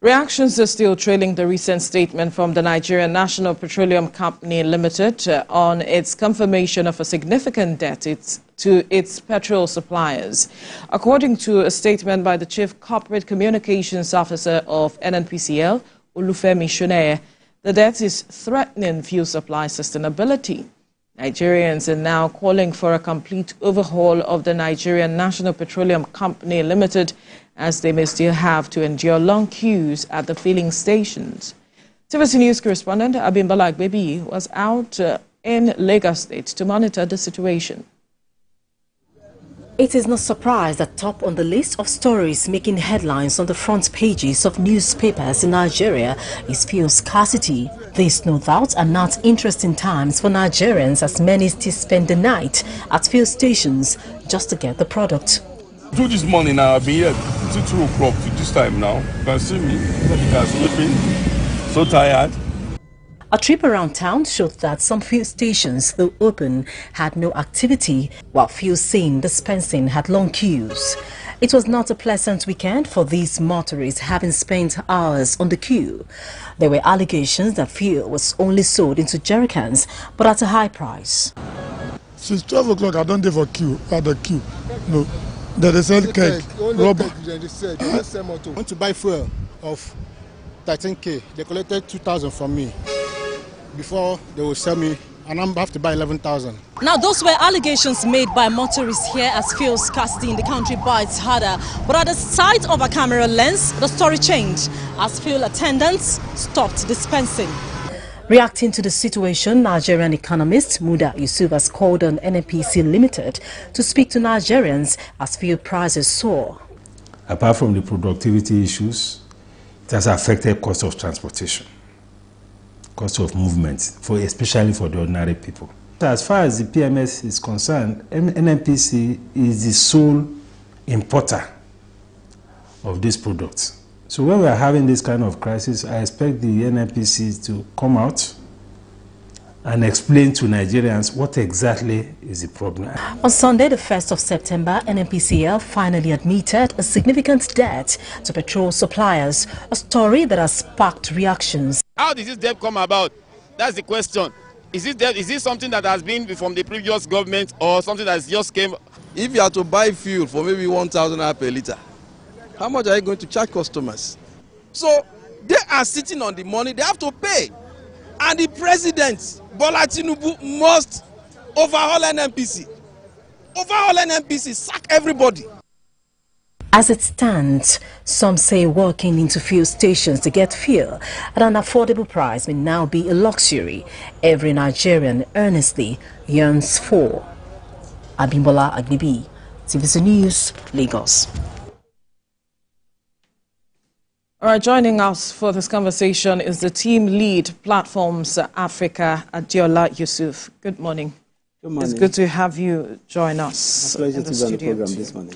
Reactions are still trailing the recent statement from the Nigerian National Petroleum Company Limited on its confirmation of a significant debt to its petrol suppliers. According to a statement by the Chief Corporate Communications Officer of NNPCL, Olufemi Soneye, the debt is threatening fuel supply sustainability. Nigerians are now calling for a complete overhaul of the Nigerian National Petroleum Company Limited, as they may still have to endure long queues at the filling stations. TVC News correspondent Abimbola Agbebi was out in Lagos State to monitor the situation. It is no surprise that top on the list of stories making headlines on the front pages of newspapers in Nigeria is fuel scarcity. These, no doubt, are not interesting times for Nigerians, as many still spend the night at fuel stations just to get the product. Till this morning now, I've been here till 2 o'clock to this time now. You can see me, I'm sleeping, so tired. A trip around town showed that some fuel stations, though open, had no activity, while fuel dispensing had long queues. It was not a pleasant weekend for these motorists, having spent hours on the queue. There were allegations that fuel was only sold into jerrycans, but at a high price. Since 12 o'clock, I don't for queue, at the queue. No, they sell cake, rubber. I want to buy fuel of 13K. They collected 2,000 from me before they will sell me, and I have to buy 11,000. Now, those were allegations made by motorists here as fuel scarcity in the country bites harder. But at the sight of a camera lens, the story changed as fuel attendants stopped dispensing. Reacting to the situation, Nigerian economist Muda Yusuf has called on NNPCL Limited to speak to Nigerians as fuel prices soar. Apart from the productivity issues, it has affected cost of transportation, cost of movement, especially for the ordinary people. As far as the PMS is concerned, NNPC is the sole importer of these products. So when we are having this kind of crisis, I expect the NNPC to come out and explain to Nigerians what exactly is the problem. On Sunday, the 1st of September, NNPCL finally admitted a significant debt to petrol suppliers, a story that has sparked reactions. How did this debt come about? That's the question. Is this something that has been from the previous government or something that just came? If you are to buy fuel for maybe 1,000 naira per litre, how much are you going to charge customers? So they are sitting on the money, they have to pay. And the president, Bola Tinubu, must overhaul NNPC. Overhaul NNPC, sack everybody. As it stands, some say walking into fuel stations to get fuel at an affordable price may now be a luxury every Nigerian earnestly yearns for. Abimbola Agbebi, TVC News, Lagos. All right, joining us for this conversation is the team lead Platforms Africa, Adiola Yusuf. Good morning. Good morning. It's good to have you join us. A pleasure to be on the program this morning.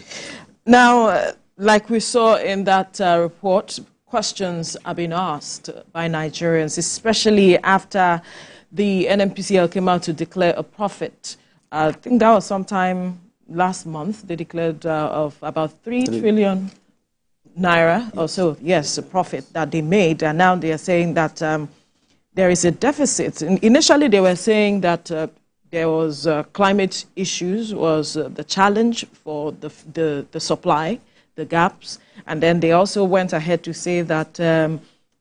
Now, like we saw in that report, questions are being asked by Nigerians, especially after the NNPCL came out to declare a profit. I think that was sometime last month. They declared of about 3 trillion naira or so, yes, a profit that they made. And now they are saying that there is a deficit. Initially, they were saying that there was climate issues was the challenge for the supply, the gaps. And then they also went ahead to say that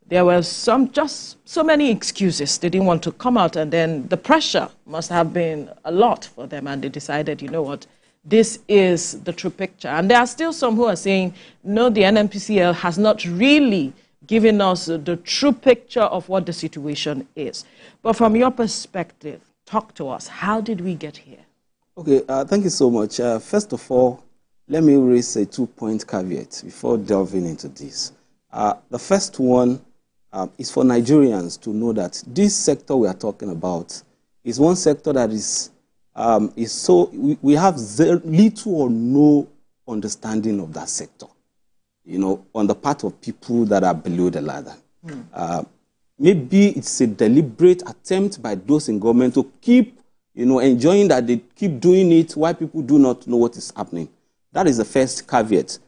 there was just so many excuses. They didn't want to come out, and then the pressure must have been a lot for them, and they decided, you know what, this is the true picture. And there are still some who are saying, no, the NNPCL has not really given us the true picture of what the situation is. But from your perspective, talk to us. How did we get here? Okay, thank you so much. First of all, let me raise a two-point caveat before delving into this. The first one is for Nigerians to know that this sector we are talking about is one sector that we have little or no understanding of that sector, you know, on the part of people that are below the ladder. Maybe it's a deliberate attempt by those in government to keep, you know, enjoying that they keep doing it while people do not know what is happening. That is the first caveat.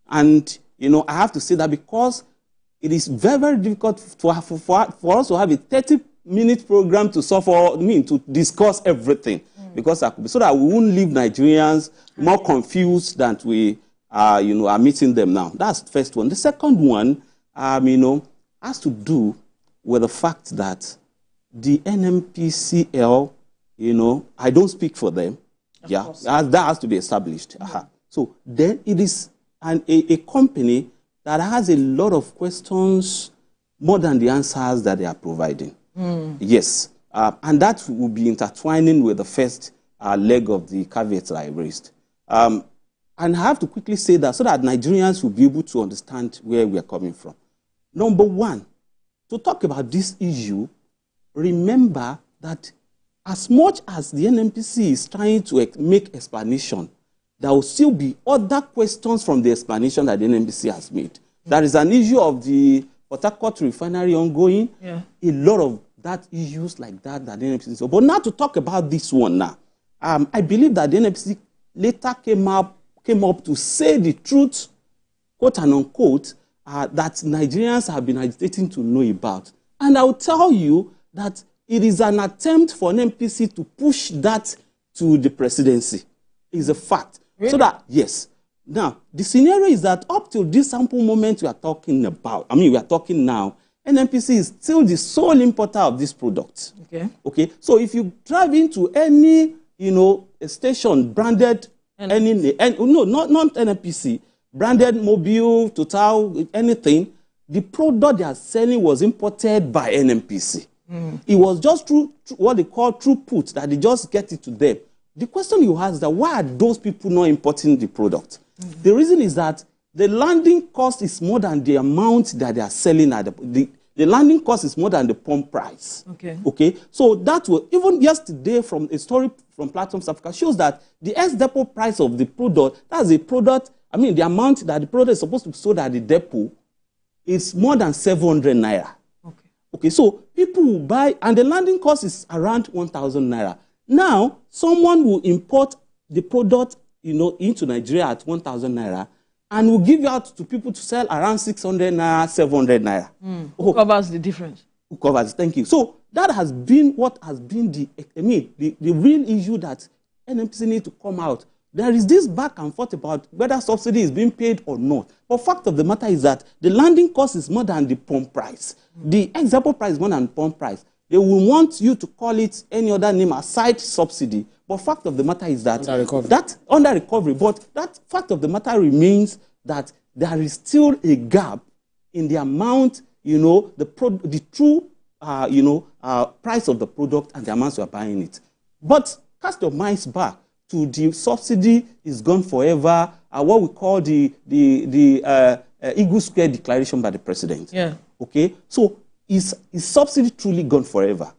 And, you know, I have to say that because it is very, very difficult for us to have a 30-minute program to suffer, to discuss everything, because so that we won't leave Nigerians more confused than we are meeting them now. That's the first one. The second one, has to do with the fact that the NNPCL, I don't speak for them. That has to be established. So then it is a company that has a lot of questions more than the answers that they are providing. Yes. And that will be intertwining with the first leg of the caveat that I raised. And I have to quickly say that so that Nigerians will be able to understand where we are coming from. Number one, to talk about this issue, remember that as much as the NNPC is trying to make explanation, there will still be other questions from the explanation that the NNPC has made. There is an issue of the Port Harcourt refinery ongoing. A lot of that issues like that the NNPC. But now to talk about this one now, I believe that the NNPC later came up to say the truth, quote and unquote, that Nigerians have been agitating to know about. And I will tell you that it is an attempt for an NNPC to push that to the presidency. It's a fact. Really? So that, yes. Now, the scenario is that up to this sample moment we are talking about, we are talking now, NNPC is still the sole importer of this product. Okay. So if you drive into any, a station branded, not NNPC, branded Mobile, Total, anything, the product they are selling was imported by NNPC. It was just through what they call throughput that they just get it to them. The question you ask is that why are those people not importing the product? The reason is that the landing cost is more than the amount that they are selling at the landing cost is more than the pump price. Okay. So that will, even yesterday from a story from Platform South Africa shows that the ex-depot price of the product, that's a product, the amount that the product is supposed to be sold at the depot is more than 700 naira. Okay, so people will buy, and the landing cost is around 1,000 naira. Now, someone will import the product, into Nigeria at 1,000 naira, and will give it out to people to sell around 600 naira, 700 naira. Who covers the difference? Who covers? Thank you. So that has been what has been the real issue that NNPC need to come out. There is this back and forth about whether subsidy is being paid or not. But fact of the matter is that the landing cost is more than the pump price. The example price is more than the pump price. They will want you to call it any other name aside subsidy. But fact of the matter is that under recovery. But that fact of the matter remains that there is still a gap in the amount, the true, price of the product and the amount you are buying it. But cast your minds back to the subsidy is gone forever, what we call the Eagle Square declaration by the president. Okay, so is subsidy truly gone forever?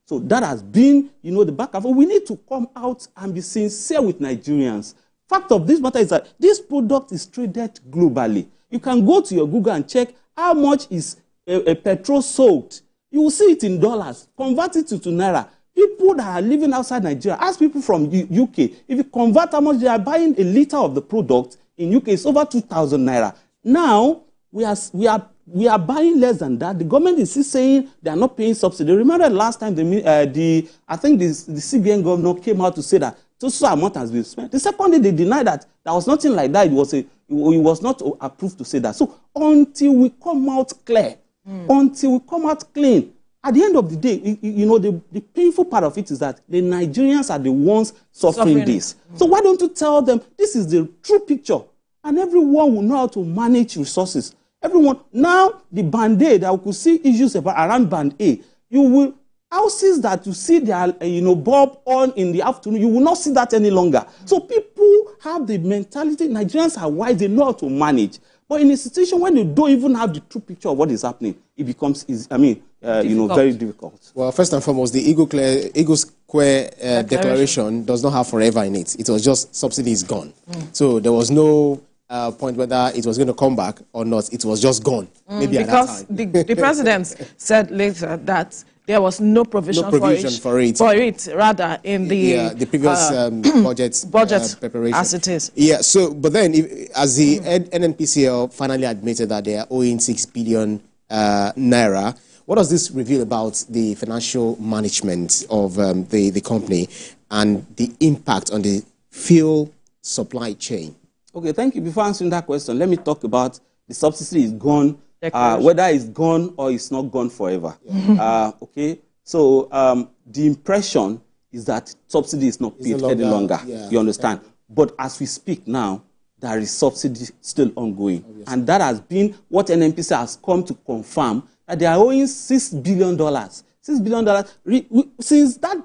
So that has been, the back and forth. We need to come out and be sincere with Nigerians. Fact of this matter is that this product is traded globally. You can go to your Google and check how much is a petrol sold. You will see it in dollars. Convert it to naira. People that are living outside Nigeria, ask people from UK, if you convert how much they are buying a liter of the product in UK, it's over 2,000 naira. Now, we are buying less than that. The government is still saying they are not paying subsidy. Remember last time I think the CBN governor came out to say that so amount has been spent. The second day they denied that there was nothing like that. It was not approved to say that. So until we come out clear, until we come out clean, at the end of the day, the painful part of it is that the Nigerians are the ones suffering this. So why don't you tell them this is the true picture? And everyone will know how to manage resources. Everyone, now the band A, that we could see issues around band A, you will, houses that you see their, bulb on in the afternoon, you will not see that any longer. So people have the mentality, Nigerians are wise, they know how to manage. But in a situation when you don't even have the true picture of what is happening, it becomes, very difficult. Well, first and foremost, the Eagle Square declaration does not have forever in it. It was just subsidy is gone. So there was no point whether it was going to come back or not. It was just gone. Maybe because at that time. the president said later that there was no provision, for it, rather in the previous budget preparation as it is. Yeah. So, but then, as the NNPCL finally admitted that they are owing 6 billion naira, what does this reveal about the financial management of the company and the impact on the fuel supply chain? Okay, thank you. Before answering that question, let me talk about the subsidy is gone, whether it's gone or it's not gone forever. Yeah. Okay, so the impression is that subsidy is not paid any longer. Yeah. You understand? Yeah. But as we speak now, there is subsidy still ongoing. Obviously. And that has been what NNPC has come to confirm, that they are owing $6 billion. $6 billion. Since that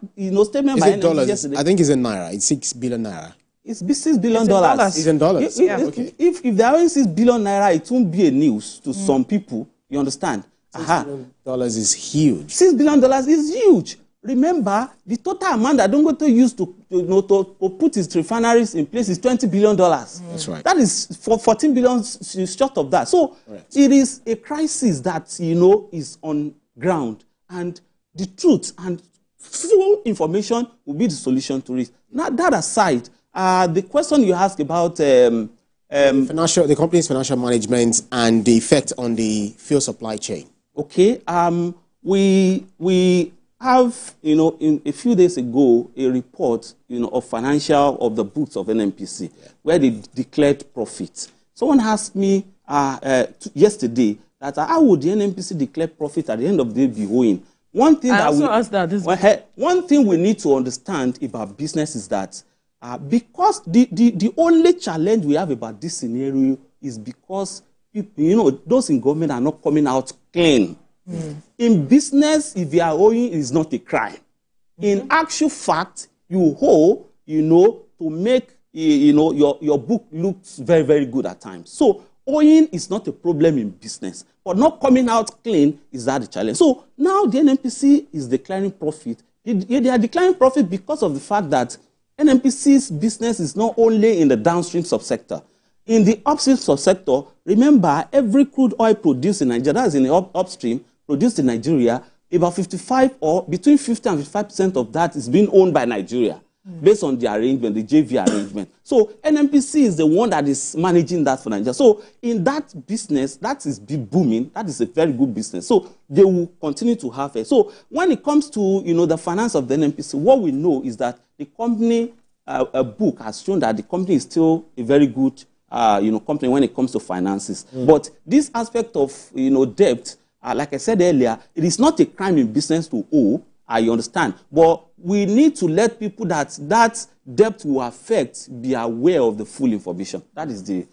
statement by NNPC yesterday. I think it's in naira. It's 6 billion naira. It's $6 billion. It's in dollars. If they are owing $6 billion naira, it won't be a news to some people. You understand? $6 billion is huge. $6 billion is huge. Remember, the total amount that Dangote used to put his refineries in place is $20 billion. That's right. That is for 14 billion short of that. So it is a crisis that is on ground, and the truth and full information will be the solution to it. Now that aside, the question you asked about the company's financial management and the effect on the fuel supply chain. Okay, we have, in a few days ago, a report, of the books of NNPC, where they declared profit. Someone asked me yesterday that how would the NNPC declare profit at the end of the day be owing? One thing one thing we need to understand about business is that because the only challenge we have about this scenario is because those in government are not coming out clean. In business, if you are owing, it is not a crime. In actual fact, you owe, to make your book looks very, very good at times. So owing is not a problem in business, but not coming out clean is that the challenge. So now the NNPC is declaring profit. They are declaring profit because of the fact that NNPC's business is not only in the downstream subsector. In the upstream subsector, remember, every crude oil produced in Nigeria, that is in the upstream, produced in Nigeria, about 55 or between 50 and 55% of that is being owned by Nigeria, based on the arrangement, the JV arrangement. So NNPC is the one that is managing that for Nigeria. So in that business, that is booming. That is a very good business. So they will continue to have it. So when it comes to the finance of the NNPC, what we know is that the company book has shown that the company is still a very good company when it comes to finances. But this aspect of debt, like I said earlier, it is not a crime in business to owe. I understand, but we need to let people that debt will affect be aware of the full information. That is the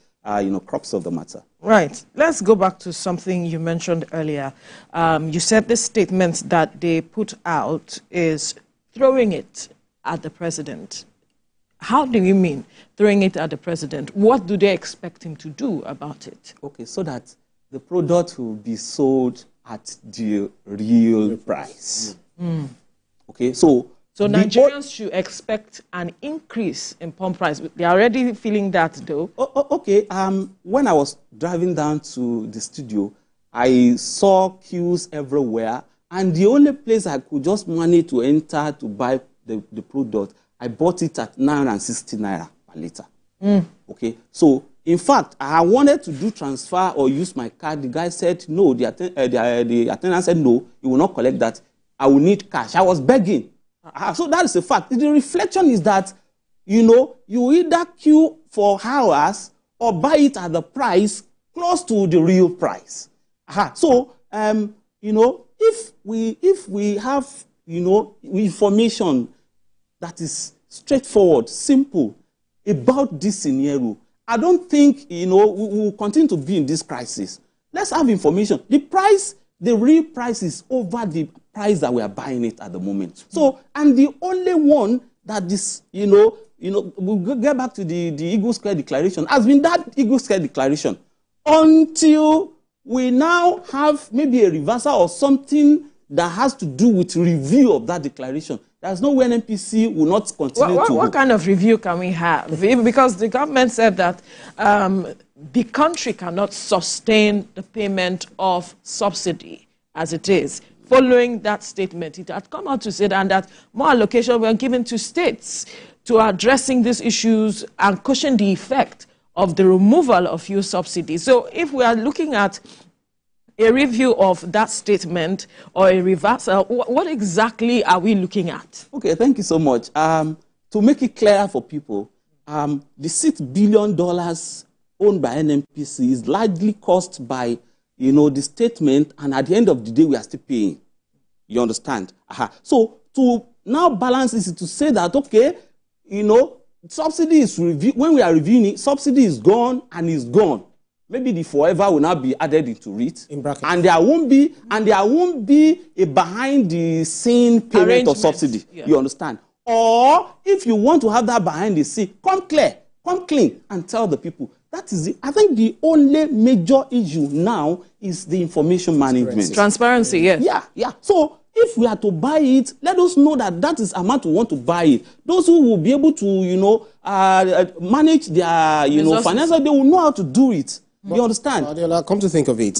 crux of the matter. Right. Let's go back to something you mentioned earlier. You said this statement that they put out is throwing it at the president. How do you mean throwing it at the president? What do they expect him to do about it? Okay, so that the product will be sold at the real price. Okay, so Nigerians should expect an increase in pump price. They are already feeling that, though. Okay. When I was driving down to the studio, I saw queues everywhere, and the only place I could just manage to enter to buy the product, I bought it at 960 naira per liter. Okay, so in fact, I wanted to do transfer or use my card. The guy said no. The attendant said no. He will not collect that. I will need cash. I was begging. So that is a fact. The reflection is that you either queue for hours or buy it at the price close to the real price. So if we have information that is straightforward, simple about this scenario, I don't think we will continue to be in this crisis. Let's have information. The real price is over the price that we are buying it at the moment. So, and the only one that is, we'll get back to the Eagle Square Declaration, has been that Eagle Square Declaration until we now have maybe a reversal or something that has to do with review of that declaration. There's no way NNPC will not continue to... What kind of review can we have? Because the government said that the country cannot sustain the payment of subsidy as it is. following that statement, it had come out to say that more allocation were given to states to addressing these issues and cushion the effect of the removal of fuel subsidies. So if we are looking at a review of that statement or a reversal, what exactly are we looking at? Okay, thank you so much. To make it clearer for people, the $6 billion owned by NNPC is largely caused by, the statement, and at the end of the day, we are still paying. You understand? So to now balance this is to say that, okay, subsidy is reviewed. When we are reviewing it, subsidy is gone and is gone. Maybe the forever will not be added into it, and there won't be a behind the scene payment of subsidy. Yeah. You understand? Or if you want to have that behind the scene, come clean, and tell the people. That is it. I think the only major issue now is the information management. Transparency, yes. Yeah. So if we are to buy it, let us know that is amount we want to buy it. Those who will be able to, manage their, finances, they will know how to do it. You understand? Adiola, come to think of it,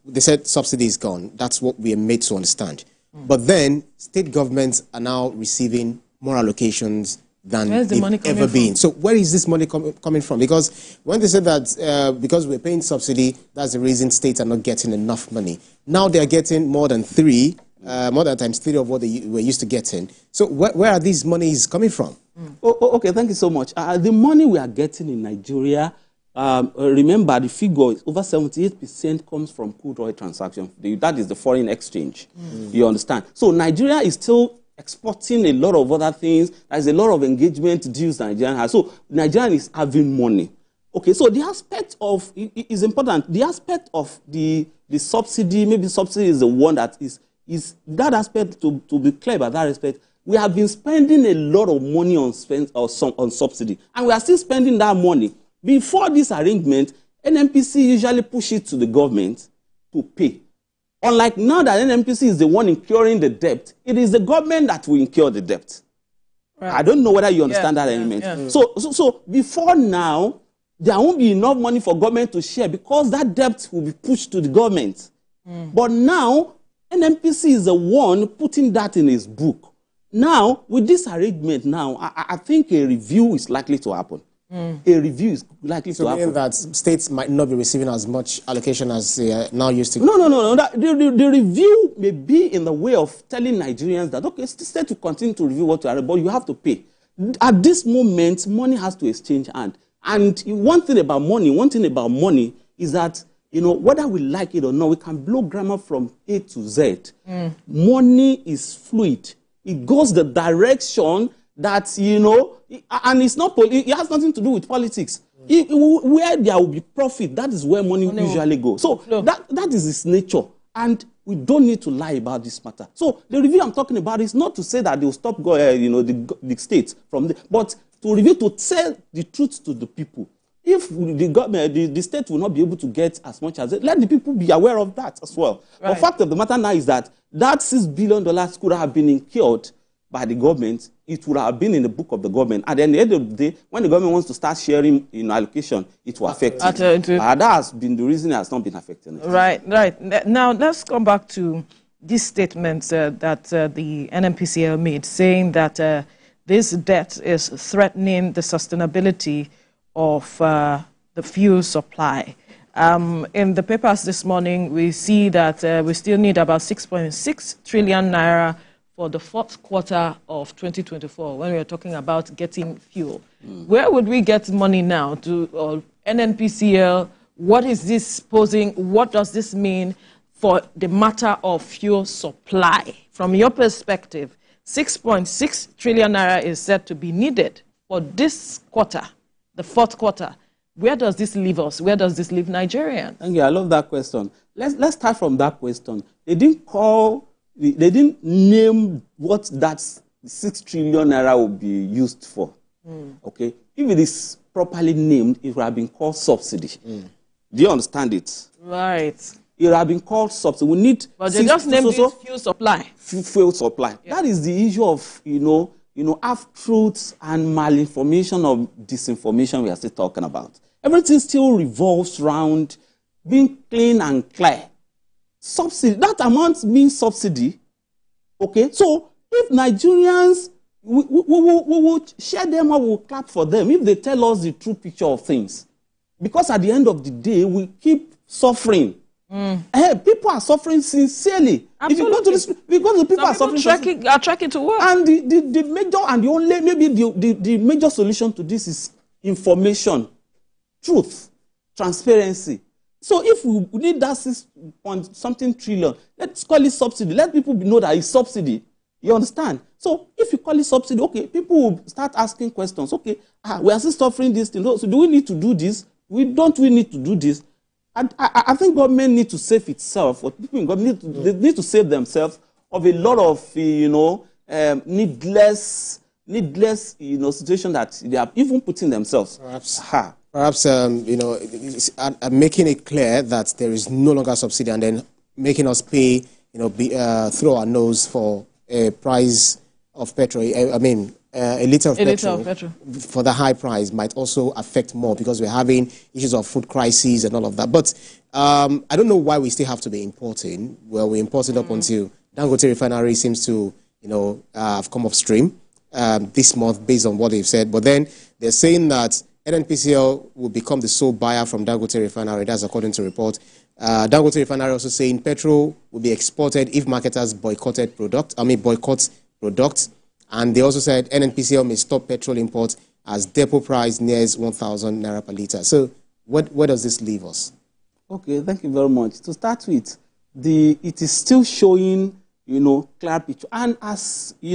they said subsidy is gone. That's what we are made to understand. But then state governments are now receiving more allocations than they've ever been. So where is this money coming from? Because when they said that because we're paying subsidy, that's the reason states are not getting enough money. Now they are getting more than times three of what they were used to getting. So where are these monies coming from? Okay, thank you so much. The money we are getting in Nigeria, remember the figure is over 78% comes from crude oil transactions. That is the foreign exchange. You understand? So Nigeria is still exporting a lot of other things. There's a lot of engagement deals Nigeria has. So Nigeria is having money. Okay, so the aspect of it is important. The aspect of the subsidy, maybe subsidy is the one that is that aspect. To be clear about that aspect, we have been spending a lot of money on subsidy, and we are still spending that money. Before this arrangement, NNPC usually push it to the government to pay. Unlike now that NNPC is the one incurring the debt, it is the government that will incur the debt. Right. I don't know whether you understand that element. Yeah. So before now, there won't be enough money for government to share because that debt will be pushed to the government. But now, NNPC is the one putting that in his book. Now, with this arrangement now, I think a review is likely to happen. A review is likely to happen. So that states might not be receiving as much allocation as they are now used to? No. The review may be in the way of telling Nigerians that, okay, state to continue to review what you are, but you have to pay. At this moment, money has to exchange hand. And one thing about money is that, whether we like it or not, we can blow grammar from A to Z. Money is fluid. It goes the direction that, and it's not, it has nothing to do with politics. Where there will be profit, that is where money usually goes. So that is its nature. And we don't need to lie about this matter. So the review I'm talking about is not to say that they will stop the states from there, but to review, to tell the truth to the people. If the government, the state will not be able to get as much as it, let the people be aware of that as well. Right. The fact of the matter now is that $6 billion could have been incurred by the government. It would have been in the book of the government. At the end of the day, when the government wants to start sharing allocation, it will affect it. That has been the reason it has not been affected. Right. Now, let's come back to these statements that the NNPCL made, saying that this debt is threatening the sustainability of the fuel supply. In the papers this morning, we see that we still need about 6.6 trillion naira for the fourth quarter of 2024, when we are talking about getting fuel. Where would we get money now to NNPCL? What is this posing? What does this mean for the matter of fuel supply? From your perspective, 6.6 trillion naira is said to be needed for this quarter, the fourth quarter. Where does this leave us? Where does this leave Nigerians? Thank you. I love that question. Let's start from that question. They didn't name what that 6 trillion naira will be used for. Okay? If it is properly named, it would have been called subsidy. Do you understand it? Right. It would have been called subsidy. We need. But they just named it fuel supply. Fuel supply. Yeah. That is the issue of, half-truths and malinformation or disinformation we are still talking about. Everything still revolves around being clean and clear. subsidy. That amount means subsidy. Okay, so if Nigerians, we will share them or we will clap for them if they tell us the true picture of things. Because at the end of the day, we keep suffering. People are suffering sincerely. Absolutely. If you go to this, because the people are suffering, are tracking to work. And the major and the only, maybe the major solution to this is information, truth, transparency. So if we need that 6-point-something trillion, let's call it subsidy. Let people know that it's subsidy. You understand? So if you call it subsidy, okay, people will start asking questions. Okay, we are still suffering this thing. So do we need to do this? Don't we need to do this? And I think government need to save itself, or people in government they need to save themselves of a lot of needless situation that they are even putting themselves. Perhaps making it clear that there is no longer subsidy, and then making us pay, through our nose for a price of petrol. A liter of petrol for the high price might also affect more, because we're having issues of food crises and all of that. But I don't know why we still have to be importing. Well, we imported up until Dangote Refinery seems to, have come off stream this month based on what they've said. But then they're saying that NNPCL will become the sole buyer from Dangote Refinery. That's according to report. Dangote Refinery also saying petrol will be exported if marketers boycott products. And they also said NNPCL may stop petrol imports as depot price nears 1,000 naira per litre. So where does this leave us? Okay, thank you very much. To start with, it is still showing, clear picture. And as we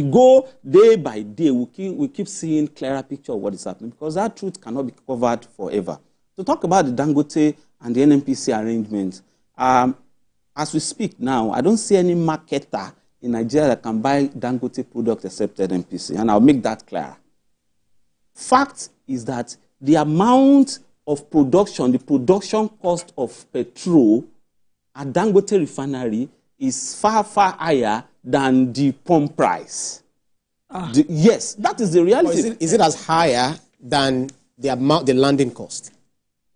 go day by day, we keep seeing clearer picture of what is happening, because that truth cannot be covered forever. To talk about the Dangote and the NNPC arrangement, as we speak now, I don't see any marketer in Nigeria that can buy Dangote product except NNPC, and I'll make that clear. Fact is that the amount of production, the production cost of petrol at Dangote Refinery is far, far higher than the pump price. Yes, that is the reality. Is it as higher than the landing cost?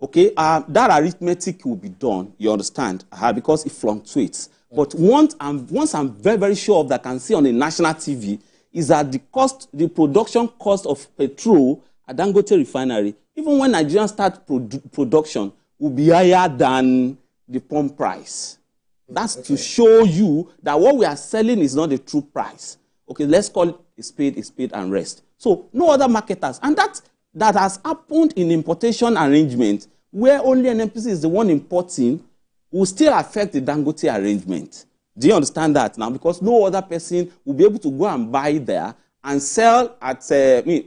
Okay, that arithmetic will be done, you understand, because it fluctuates. But once I'm very, very sure of that, I can see on the national TV, is that the production cost of petrol at Dangote Refinery, even when Nigerians start production, will be higher than the pump price. That's to show you that what we are selling is not the true price. Okay, let's call it a spade and rest. So no other marketers. And that has happened in importation arrangement, where only NNPC is the one importing, will still affect the Dangote arrangement. Do you understand that now? Because no other person will be able to go and buy there and sell at,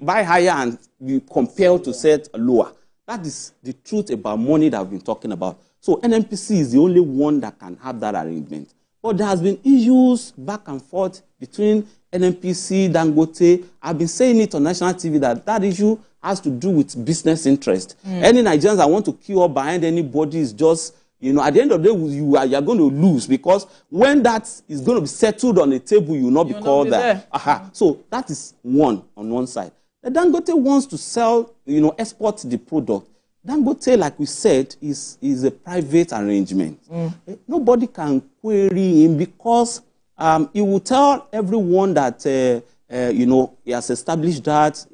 buy higher and be compelled to sell lower. That is the truth about money that we've been talking about. So NNPC is the only one that can have that arrangement. But there has been issues back and forth between NNPC, Dangote. I've been saying it on national TV that issue has to do with business interest. Any Nigerians that want to queue up behind anybody is just, at the end of the day, you are going to lose, because when that is going to be settled on the table, you will not be called there. So that is on one side. The Dangote wants to sell, export the product. Dangote, like we said, is a private arrangement. Nobody can query him, because he will tell everyone that, he has established that,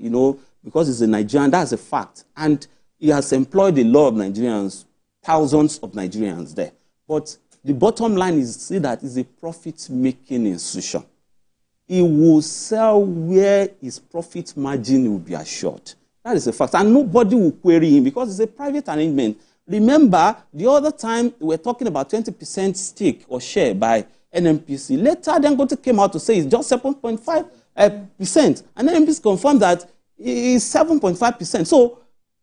because he's a Nigerian. That's a fact. And he has employed a lot of Nigerians, thousands of Nigerians there. But the bottom line is that it's a profit-making institution. He will sell where his profit margin will be assured. That is a fact. And nobody will query him, because it's a private arrangement. Remember, the other time we were talking about 20% stake or share by NNPC. Later, Dangote came out to say it's just 7.5%. And NNPC confirmed that it's 7.5%. So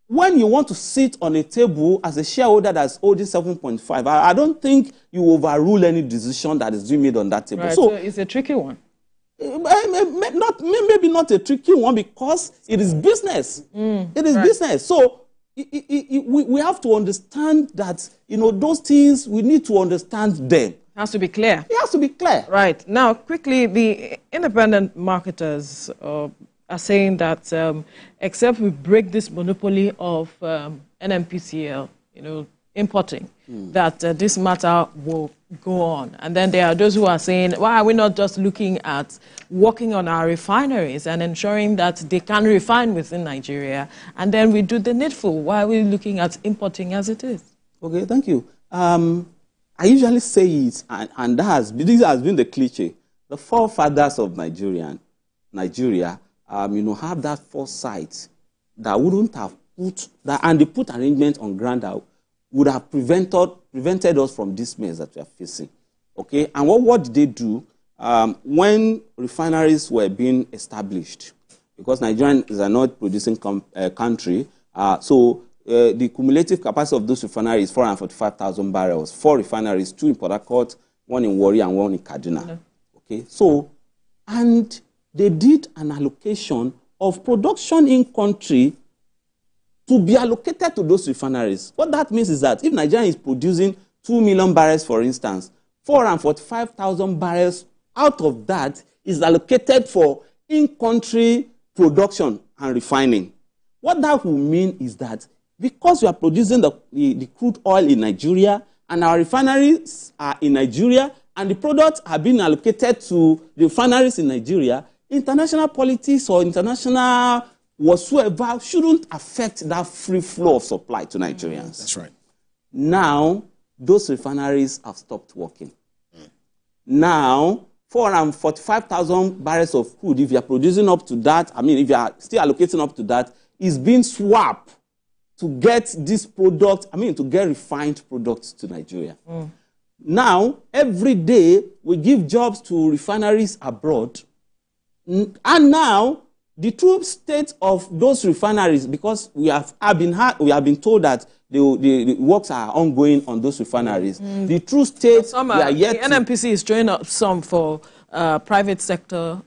when you want to sit on a table as a shareholder that's holding 7.5, I don't think you overrule any decision that is being made on that table. Right, so it's a tricky one. Maybe not a tricky one, because it is business. It is business. So we have to understand that, those things, we need to understand them. It has to be clear. It has to be clear. Right. Now, quickly, the independent marketers are saying that except we break this monopoly of NNPCL, importing, that this matter will go on. And then there are those who are saying, why are we not just looking at working on our refineries and ensuring that they can refine within Nigeria, and then we do the needful? Why are we looking at importing as it is? Okay, thank you. I usually say it, and this has been the cliche. The forefathers of Nigeria, have that foresight that wouldn't have put that, and they put arrangement on ground that would have prevented us from this mess that we are facing. Okay, and what did they do when refineries were being established? Because Nigerians are not producing country, so the cumulative capacity of those refineries is 445,000 barrels. 4 refineries, 2 in Port Harcourt, 1 in Warri, and 1 in Kaduna. Okay, so, and they did an allocation of production in country to be allocated to those refineries. What that means is that if Nigeria is producing 2 million barrels, for instance, 445,000 barrels out of that is allocated for in-country production and refining. What that will mean is that because we are producing the crude oil in Nigeria and our refineries are in Nigeria and the products are being allocated to the refineries in Nigeria, international politics or international whatsoever shouldn't affect that free flow of supply to Nigerians. That's right. Now, those refineries have stopped working. Now, 445,000 barrels of crude, if you are producing up to that, if you are still allocating up to that, is being swapped to get this product, to get refined products to Nigeria. Now, every day, we give jobs to refineries abroad. And now, the true state of those refineries, because we have been told that the works are ongoing on those refineries. The true state, we are yet the NNPC is drawing up some for private sector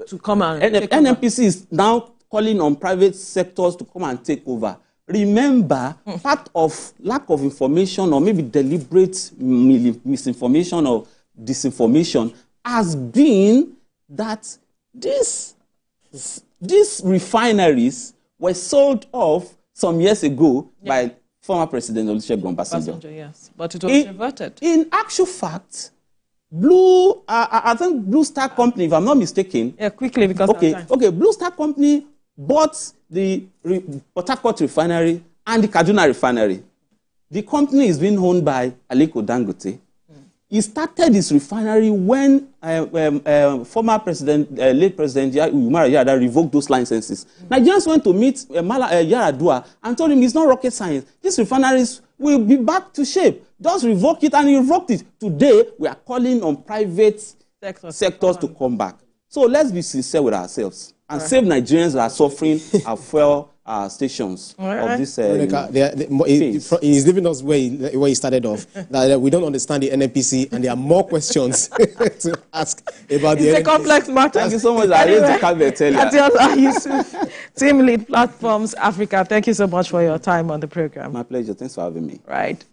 to come and take NNPC is now calling on private sectors to come and take over. Remember, part of lack of information or maybe deliberate misinformation or disinformation has been that these refineries were sold off some years ago by former President Olusegun Obasanjo. Yes, but it was reverted. In actual fact, I think Blue Star Company, if I'm not mistaken. Yeah, quickly because of time. Okay, Blue Star Company bought the Port Harcourt refinery and the Kaduna refinery. The company is being owned by Aliko Dangote. He started his refinery when former president, late President Umar Yar'Adua revoked those licenses. Nigerians went to meet Yar'Adua and told him it's not rocket science. These refineries will be back to shape. Just revoke it, and he revoked it. Today, we are calling on private sectors to come back. So let's be sincere with ourselves and save Nigerians that are suffering at fuel stations of this. He's leaving us where he started off. That we don't understand the NNPC, and there are more questions to ask about the NNPC. It's a complex matter. Thank you so much. I raised the caveat earlier. Team Lead Platforms Africa, thank you so much for your time on the program. My pleasure. Thanks for having me. Right.